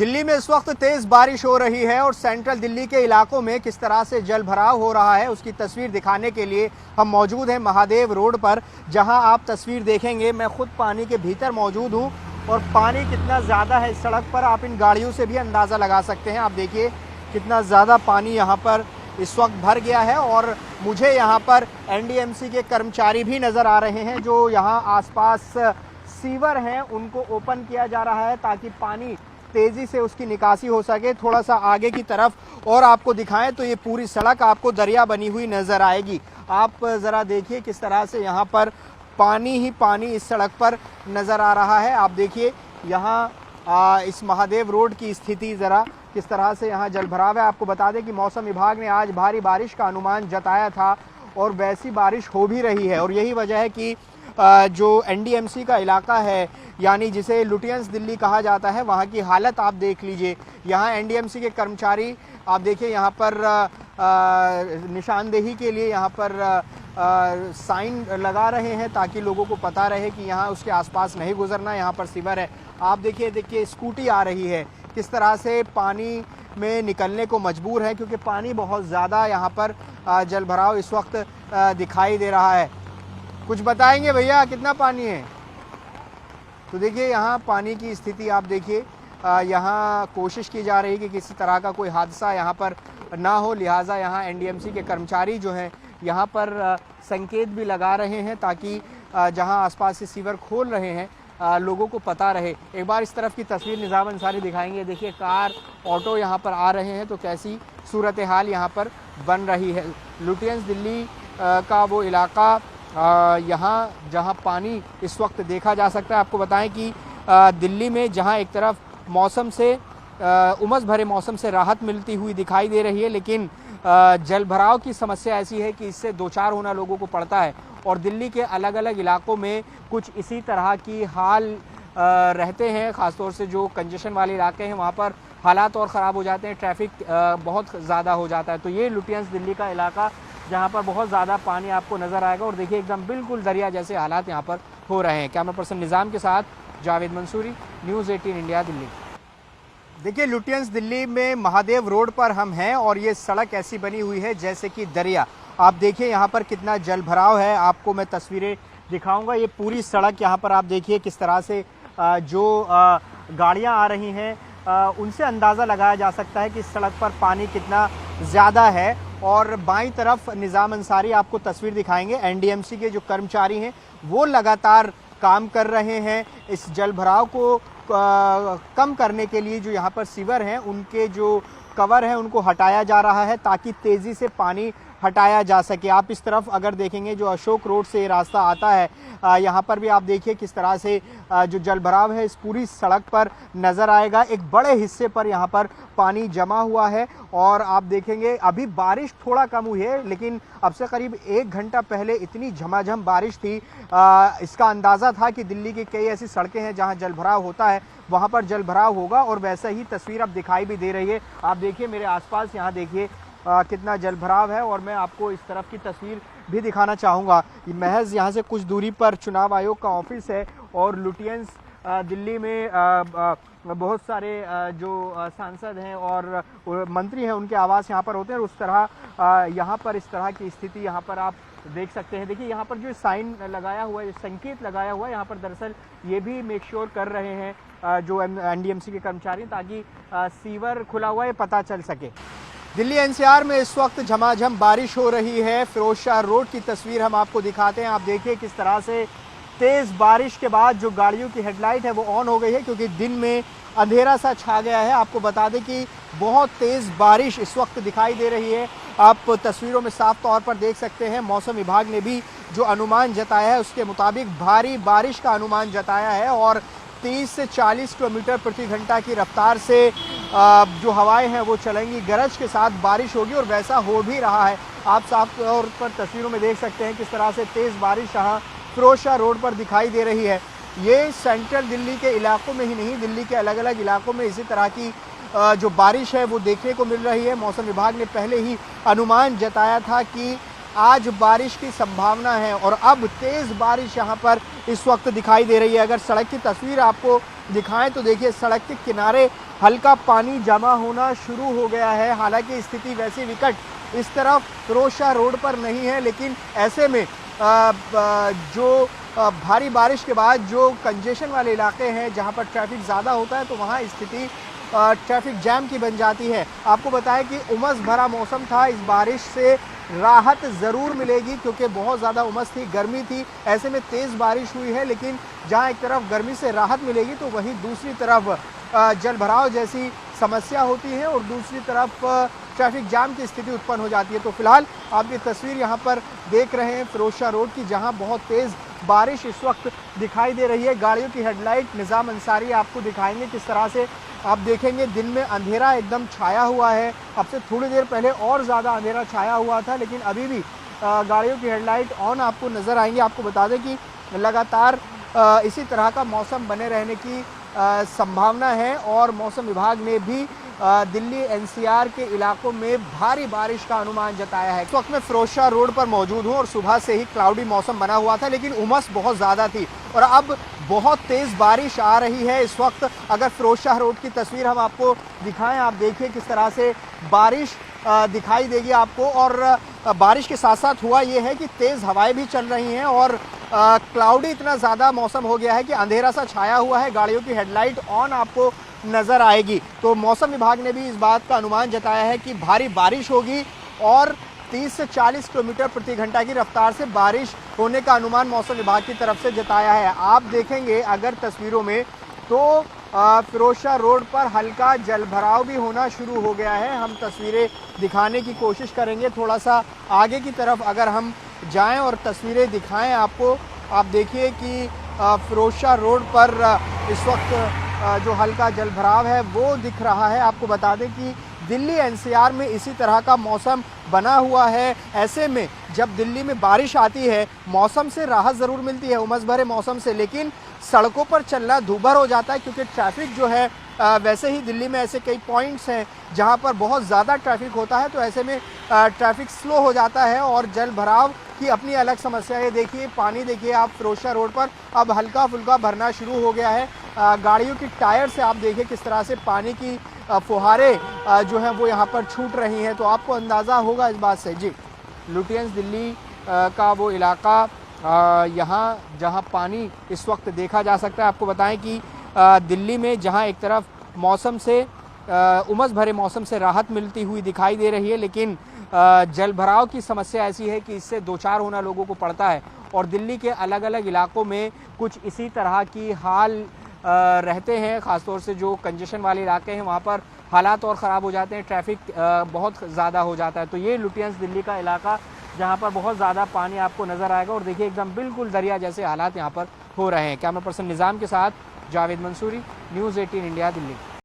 दिल्ली में इस वक्त तेज बारिश हो रही है और सेंट्रल दिल्ली के इलाकों में किस तरह से जल भराव हो रहा है उसकी तस्वीर दिखाने के लिए हम मौजूद हैं महादेव रोड पर, जहां आप तस्वीर देखेंगे मैं खुद पानी के भीतर मौजूद हूं और पानी कितना ज़्यादा है इस सड़क पर आप इन गाड़ियों से भी अंदाज़ा लगा सकते हैं। आप देखिए कितना ज़्यादा पानी यहाँ पर इस वक्त भर गया है और मुझे यहाँ पर एनडीएमसी के कर्मचारी भी नज़र आ रहे हैं जो यहाँ आसपास सीवर हैं उनको ओपन किया जा रहा है ताकि पानी तेज़ी से उसकी निकासी हो सके। थोड़ा सा आगे की तरफ और आपको दिखाएं तो ये पूरी सड़क आपको दरिया बनी हुई नज़र आएगी। आप ज़रा देखिए किस तरह से यहाँ पर पानी ही पानी इस सड़क पर नज़र आ रहा है। आप देखिए यहाँ इस महादेव रोड की स्थिति ज़रा किस तरह से यहाँ जल भराव है। आपको बता दें कि मौसम विभाग ने आज भारी बारिश का अनुमान जताया था और वैसी बारिश हो भी रही है और यही वजह है कि जो एनडीएमसी का इलाका है यानी जिसे लुटियंस दिल्ली कहा जाता है वहाँ की हालत आप देख लीजिए। यहाँ एनडीएमसी के कर्मचारी आप देखिए यहाँ पर निशानदेही के लिए यहाँ पर साइन लगा रहे हैं ताकि लोगों को पता रहे कि यहाँ उसके आसपास नहीं गुजरना, यहाँ पर सीवर है। आप देखिए स्कूटी आ रही है किस तरह से पानी में निकलने को मजबूर है क्योंकि पानी बहुत ज़्यादा यहाँ पर जल भराव इस वक्त दिखाई दे रहा है। कुछ बताएंगे भैया कितना पानी है? तो देखिए यहाँ पानी की स्थिति आप देखिए, यहाँ कोशिश की जा रही है कि किसी तरह का कोई हादसा यहाँ पर ना हो, लिहाजा यहाँ एनडीएमसी के कर्मचारी जो हैं यहाँ पर संकेत भी लगा रहे हैं ताकि जहाँ आसपास से सीवर खोल रहे हैं लोगों को पता रहे। एक बार इस तरफ की तस्वीर निज़ाम अंसारी दिखाएंगे। देखिए कार ऑटो यहाँ पर आ रहे हैं तो कैसी सूरत हाल यहाँ पर बन रही है। लुटियंस दिल्ली का वो इलाका यहाँ जहाँ पानी इस वक्त देखा जा सकता है। आपको बताएं कि दिल्ली में जहाँ एक तरफ मौसम से उमस भरे मौसम से राहत मिलती हुई दिखाई दे रही है, लेकिन जल भराव की समस्या ऐसी है कि इससे दो चार होना लोगों को पड़ता है और दिल्ली के अलग अलग इलाकों में कुछ इसी तरह की हाल रहते हैं। ख़ासतौर से जो कंजेशन वाले इलाके हैं वहाँ पर हालात और ख़राब हो जाते हैं, ट्रैफिक बहुत ज़्यादा हो जाता है। तो ये लुटियंस दिल्ली का इलाका जहाँ पर बहुत ज़्यादा पानी आपको नज़र आएगा और देखिए एकदम बिल्कुल दरिया जैसे हालात यहाँ पर हो रहे हैं। कैमरा पर्सन निज़ाम के साथ जावेद मंसूरी, न्यूज़ 18 इंडिया, दिल्ली। देखिए लुटियंस दिल्ली में महादेव रोड पर हम हैं और ये सड़क ऐसी बनी हुई है जैसे कि दरिया। आप देखिए यहाँ पर कितना जल भराव है, आपको मैं तस्वीरें दिखाऊंगा। ये पूरी सड़क यहाँ पर आप देखिए किस तरह से जो गाड़ियाँ आ रही हैं उनसे अंदाज़ा लगाया जा सकता है कि इस सड़क पर पानी कितना ज़्यादा है। और बाईं तरफ निज़ाम अंसारी आपको तस्वीर दिखाएंगे। एनडीएमसी के जो कर्मचारी हैं वो लगातार काम कर रहे हैं इस जल भराव को कम करने के लिए। जो यहाँ पर सीवर हैं उनके जो कवर हैं उनको हटाया जा रहा है ताकि तेज़ी से पानी हटाया जा सके। आप इस तरफ अगर देखेंगे जो अशोक रोड से रास्ता आता है यहाँ पर भी आप देखिए किस तरह से जो जल भराव है इस पूरी सड़क पर नज़र आएगा। एक बड़े हिस्से पर यहाँ पर पानी जमा हुआ है और आप देखेंगे अभी बारिश थोड़ा कम हुई है लेकिन अब से करीब 1 घंटा पहले इतनी झमाझम बारिश थी। इसका अंदाज़ा था कि दिल्ली की कई ऐसी सड़कें हैं जहाँ जल भराव होता है वहाँ पर जल भराव होगा और वैसा ही तस्वीर अब दिखाई भी दे रही है। आप देखिए मेरे आसपास यहाँ देखिए कितना जल भराव है और मैं आपको इस तरफ की तस्वीर भी दिखाना चाहूँगा। महज यहाँ से कुछ दूरी पर चुनाव आयोग का ऑफिस है और लुटियंस दिल्ली में बहुत सारे जो सांसद हैं और मंत्री हैं उनके आवास यहाँ पर होते हैं। उस तरह यहाँ पर इस तरह की स्थिति यहाँ पर आप देख सकते हैं। देखिए यहाँ पर जो साइन लगाया हुआ है, संकेत लगाया हुआ है, यहाँ पर दरअसल ये भी मेक श्योर कर रहे हैं जो एनडीएमसी के कर्मचारी ताकि सीवर खुला हुआ है पता चल सके। दिल्ली एनसीआर में इस वक्त झमाझम बारिश हो रही है। फिरोजशाह रोड की तस्वीर हम आपको दिखाते हैं। आप देखिए किस तरह से तेज़ बारिश के बाद जो गाड़ियों की हेडलाइट है वो ऑन हो गई है क्योंकि दिन में अंधेरा सा छा गया है। आपको बता दें कि बहुत तेज़ बारिश इस वक्त दिखाई दे रही है। आप तस्वीरों में साफ तौर पर देख सकते हैं। मौसम विभाग ने भी जो अनुमान जताया है उसके मुताबिक भारी बारिश का अनुमान जताया है और 30 से 40 किलोमीटर प्रति घंटा की रफ्तार से जो हवाएं हैं वो चलेंगी, गरज के साथ बारिश होगी और वैसा हो भी रहा है। आप साफ तौर पर तस्वीरों में देख सकते हैं किस तरह से तेज़ बारिश यहाँ फिरोजशाह रोड पर दिखाई दे रही है। ये सेंट्रल दिल्ली के इलाकों में ही नहीं, दिल्ली के अलग अलग इलाकों में इसी तरह की जो बारिश है वो देखने को मिल रही है। मौसम विभाग ने पहले ही अनुमान जताया था कि आज बारिश की संभावना है और अब तेज़ बारिश यहाँ पर इस वक्त दिखाई दे रही है। अगर सड़क की तस्वीर आपको दिखाएं तो देखिए सड़क के किनारे हल्का पानी जमा होना शुरू हो गया है। हालांकि स्थिति वैसी विकट इस तरफ फिरोज शाह रोड पर नहीं है, लेकिन ऐसे में जो भारी बारिश के बाद जो कंजेशन वाले इलाके हैं जहां पर ट्रैफिक ज़्यादा होता है तो वहां स्थिति ट्रैफिक जैम की बन जाती है। आपको बताएं कि उमस भरा मौसम था, इस बारिश से राहत ज़रूर मिलेगी क्योंकि बहुत ज़्यादा उमस थी, गर्मी थी। ऐसे में तेज़ बारिश हुई है, लेकिन जहां एक तरफ गर्मी से राहत मिलेगी तो वहीं दूसरी तरफ जल भराव जैसी समस्या होती है और दूसरी तरफ ट्रैफिक जाम की स्थिति उत्पन्न हो जाती है। तो फिलहाल आप ये तस्वीर यहाँ पर देख रहे हैं फिरोज शाह रोड की, जहाँ बहुत तेज़ बारिश इस वक्त दिखाई दे रही है। गाड़ियों की हेडलाइट निज़ाम अंसारी आपको दिखाएंगे किस तरह से। आप देखेंगे दिन में अंधेरा एकदम छाया हुआ है, अब से थोड़ी देर पहले और ज़्यादा अंधेरा छाया हुआ था, लेकिन अभी भी गाड़ियों की हेडलाइट ऑन आपको नज़र आएंगी। आपको बता दें कि लगातार इसी तरह का मौसम बने रहने की संभावना है और मौसम विभाग ने भी दिल्ली एनसीआर के इलाकों में भारी बारिश का अनुमान जताया है। इस वक्त मैं फिरोज शाह रोड पर मौजूद हूं और सुबह से ही क्लाउडी मौसम बना हुआ था, लेकिन उमस बहुत ज़्यादा थी और अब बहुत तेज़ बारिश आ रही है। इस वक्त अगर फिरोज शाह रोड की तस्वीर हम आपको दिखाएं, आप देखिए किस तरह से बारिश दिखाई देगी आपको। और बारिश के साथ साथ हुआ ये है कि तेज़ हवाएं भी चल रही हैं और क्लाउडी इतना ज़्यादा मौसम हो गया है कि अंधेरा सा छाया हुआ है। गाड़ियों की हेडलाइट ऑन आपको नज़र आएगी। तो मौसम विभाग ने भी इस बात का अनुमान जताया है कि भारी बारिश होगी और 30 से 40 किलोमीटर प्रति घंटा की रफ्तार से बारिश होने का अनुमान मौसम विभाग की तरफ से जताया है। आप देखेंगे अगर तस्वीरों में तो फिरोज शाह रोड पर हल्का जलभराव भी होना शुरू हो गया है। हम तस्वीरें दिखाने की कोशिश करेंगे, थोड़ा सा आगे की तरफ अगर हम जाएं और तस्वीरें दिखाएं आपको। आप देखिए कि फिरोज शाह रोड पर इस वक्त जो हल्का जलभराव है वो दिख रहा है। आपको बता दें कि दिल्ली एनसीआर में इसी तरह का मौसम बना हुआ है। ऐसे में जब दिल्ली में बारिश आती है मौसम से राहत ज़रूर मिलती है, उमस भरे मौसम से, लेकिन सड़कों पर चलना दूभर हो जाता है क्योंकि ट्रैफिक जो है वैसे ही दिल्ली में ऐसे कई पॉइंट्स हैं जहां पर बहुत ज़्यादा ट्रैफिक होता है, तो ऐसे में ट्रैफिक स्लो हो जाता है और जल भराव की अपनी अलग समस्या है। देखिए पानी देखिए आप फिरोज शाह रोड पर अब हल्का फुल्का भरना शुरू हो गया है। गाड़ियों की टायर से आप देखिए किस तरह से पानी की फुहारे जो हैं वो यहाँ पर छूट रही हैं, तो आपको अंदाज़ा होगा इस बात से। जी, लुटियंस दिल्ली का वो इलाका यहाँ जहाँ पानी इस वक्त देखा जा सकता है। आपको बताएं कि दिल्ली में जहाँ एक तरफ मौसम से उमस भरे मौसम से राहत मिलती हुई दिखाई दे रही है, लेकिन जल भराव की समस्या ऐसी है कि इससे दो चार होना लोगों को पड़ता है और दिल्ली के अलग अलग इलाकों में कुछ इसी तरह की हाल रहते हैं। ख़ासतौर से जो कंजेशन वाले इलाके हैं वहाँ पर हालात और ख़राब हो जाते हैं, ट्रैफिक बहुत ज़्यादा हो जाता है। तो ये लुटियंस दिल्ली का इलाका जहाँ पर बहुत ज़्यादा पानी आपको नज़र आएगा और देखिए एकदम बिल्कुल दरिया जैसे हालात यहाँ पर हो रहे हैं। कैमरा पर्सन निज़ाम के साथ जावेद मंसूरी, न्यूज़ 18 इंडिया, दिल्ली।